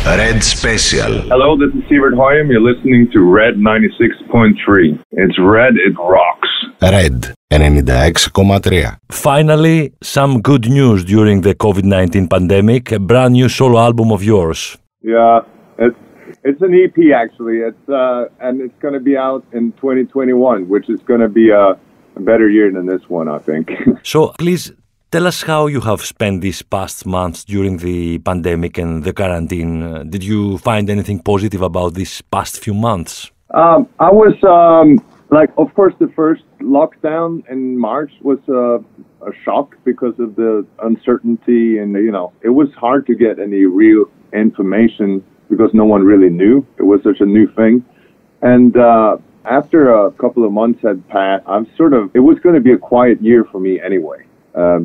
Red Special. Hello, this is Sievert Hoyam. You're listening to Red 96.3. It's Red, it rocks. Red 96,3. Finally, some good news during the COVID-19 pandemic, a brand new solo album of yours. Yeah, it's an EP actually. And it's going to be out in 2021, which is going to be a better year than this one, I think. So please tell us how you have spent these past months during the pandemic and the quarantine. Did you find anything positive about these past few months? I was of course, the first lockdown in March was a shock because of the uncertainty, and it was hard to get any real information because no one really knew. It was such a new thing, and after a couple of months had passed, it was going to be a quiet year for me anyway.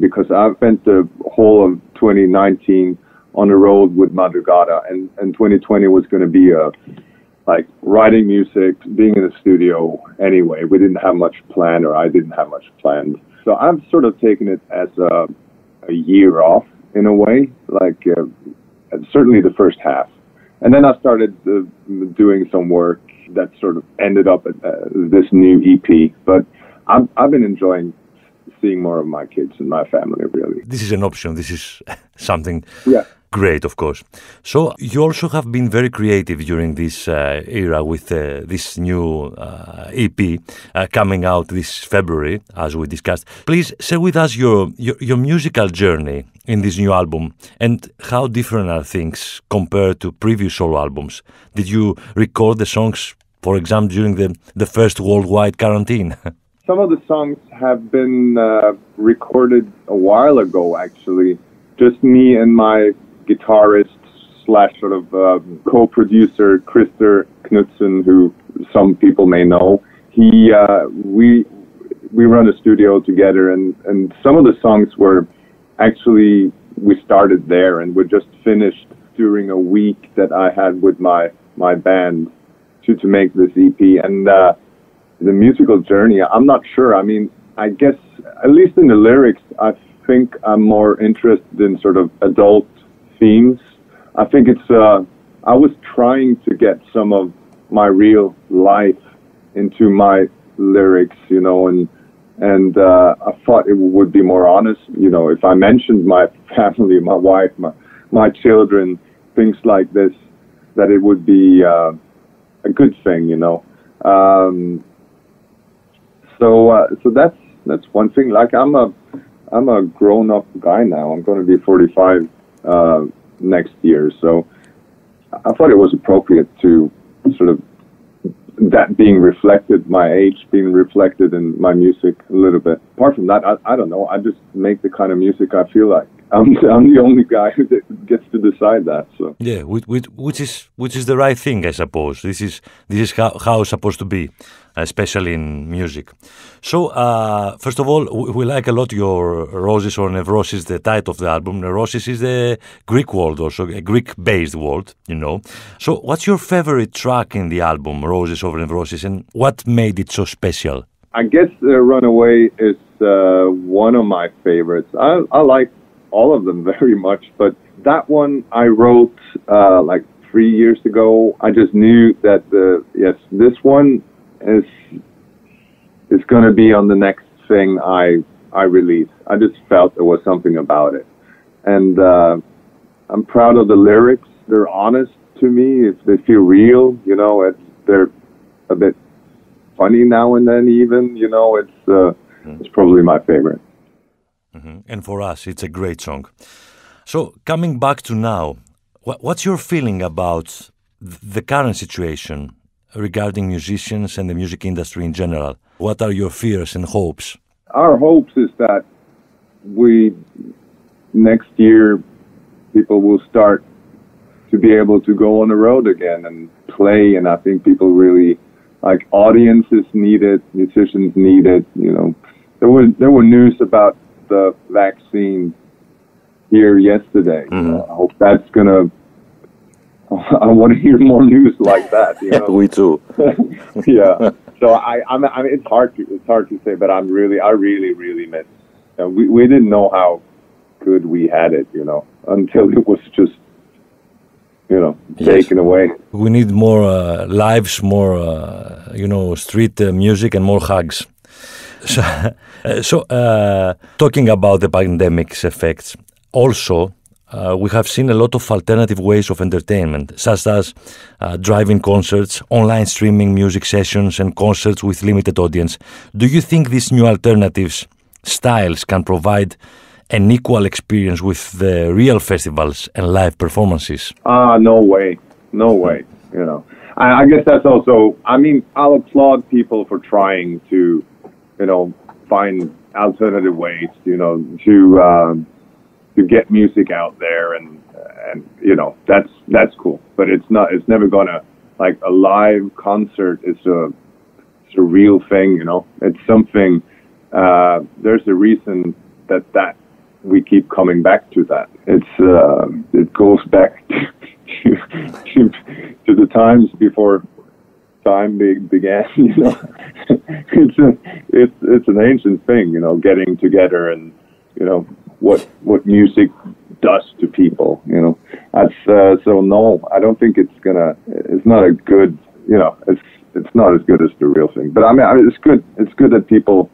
Because I've spent the whole of 2019 on the road with Madrugada, and 2020 was going to be like writing music, being in the studio anyway. We didn't have much planned, or I didn't have much planned. So I've sort of taken it as a year off in a way, like certainly the first half. And then I started doing some work that sort of ended up at this new EP. But I've been enjoying seeing more of my kids and my family, really. This is an option. This is something great, of course. So you also have been very creative during this era with this new EP coming out this February, as we discussed. Please share with us your musical journey in this new album and how different are things compared to previous solo albums. Did you record the songs, for example, during the first worldwide quarantine? Some of the songs have been recorded a while ago, actually. Just me and my guitarist / sort of co-producer, Christer Knudsen, who some people may know. We run a studio together, and some of the songs were actually, we started there and were just finished during a week that I had with my band to make this EP. And the musical journey, I'm not sure. I mean, I guess, at least in the lyrics, I think I'm more interested in sort of adult themes. I think I was trying to get some of my real life into my lyrics, and I thought it would be more honest, if I mentioned my family, my wife, my children, things like this, that it would be a good thing, So that's one thing. Like I'm a grown-up guy now. I'm going to be 45 next year, so I thought it was appropriate to sort of that being reflected, my age being reflected in my music a little bit. Apart from that, I don't know. I just make the kind of music I feel like. I'm the only guy that gets to decide that. So yeah, which is the right thing, I suppose. This is how it's supposed to be, especially in music. So first of all, we like a lot your Roses or Nevrosis, the title of the album. Neurosis is the Greek word, also a Greek-based word, So what's your favorite track in the album, Roses or Nevrosis, and what made it so special? I guess Runaway is one of my favorites. I like all of them very much, but that one I wrote like 3 years ago. I just knew that this one is going to be on the next thing I release. I just felt there was something about it, and I'm proud of the lyrics. They're honest to me. They feel real. They're a bit funny now and then. Even it's probably my favorite. Mm-hmm. And for us, it's a great song. So coming back to now, what's your feeling about the current situation regarding musicians and the music industry in general? What are your fears and hopes? Our hopes is that next year, people will start to be able to go on the road again and play, and I think people really, like, audiences need it, musicians need it. There were news about the vaccine here yesterday. Mm-hmm. I hope that's gonna. I want to hear more news like that. We too. Yeah. So I mean, it's hard to say, but I really miss. We didn't know how good we had it, until it was just taken away. We need more lives, more, street music and more hugs. So, talking about the pandemic's effects, also, we have seen a lot of alternative ways of entertainment, such as drive-in concerts, online streaming music sessions, and concerts with limited audience. Do you think these new alternatives styles can provide an equal experience with the real festivals and live performances? No way. I guess that's also, I'll applaud people for trying to, find alternative ways, to get music out there, and that's cool. But it's never gonna, like, a live concert is a real thing, It's something. There's a reason that we keep coming back to that. It goes back to the times before time began. It's an ancient thing, getting together and what music does to people. That's so no, I don't think it's not a good. It's not as good as the real thing. But it's good. It's good that people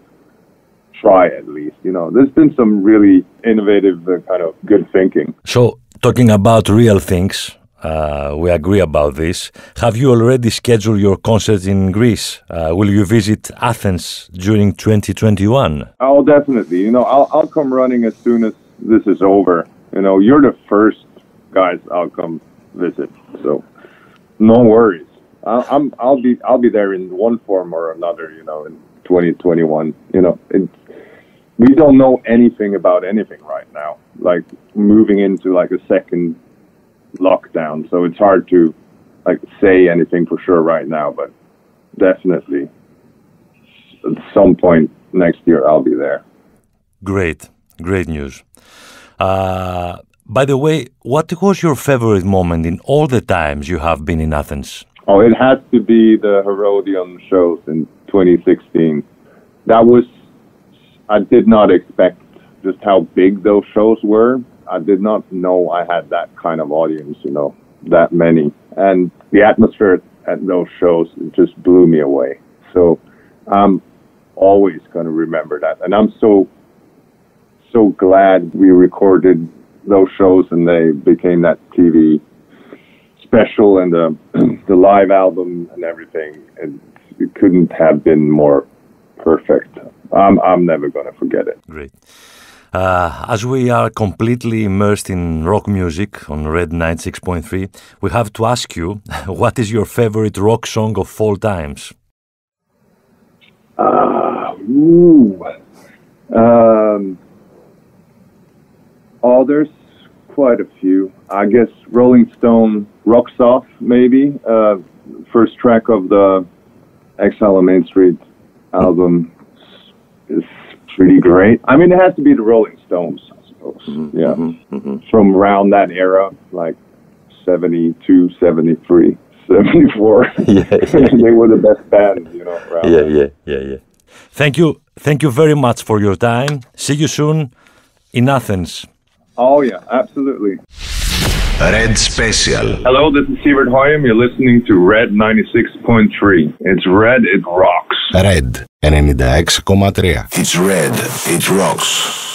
try, at least. There's been some really innovative kind of good thinking. So, talking about real things, we agree about this. Have you already scheduled your concert in Greece? Will you visit Athens during 2021? Oh, definitely. I'll come running as soon as this is over. You're the first guys I'll come visit. So, no worries. I'll be there in one form or another. In 2021. We don't know anything about anything right now. Like, moving into like a second lockdown, so it's hard to say anything for sure right now. But definitely, at some point next year, I'll be there. Great news. By the way, what was your favorite moment in all the times you have been in Athens? Oh, it has to be the Herodion shows in 2016. I did not expect just how big those shows were. I did not know I had that kind of audience, that many. And the atmosphere at those shows just blew me away. So I'm always going to remember that. And I'm so glad we recorded those shows and they became that TV special and the live album and everything. And it couldn't have been more perfect. I'm never going to forget it. Great. As we are completely immersed in rock music on Red 96.3, we have to ask you, what is your favorite rock song of all times? There's quite a few. I guess Rolling Stone, Rocks Off, maybe. First track of the Exile on Main Street album is pretty great. It has to be the Rolling Stones, I suppose. Mm-hmm. Yeah. Mm-hmm. From around that era, like 72, 73, 74. Yeah. They were the best band, around Yeah. Thank you very much for your time. See you soon in Athens. Oh, yeah, absolutely. Red Special. Hello, this is Sievert Hoyem. You're listening to Red 96.3. It's Red, it rocks. Red 96,3. It's Red, it rocks.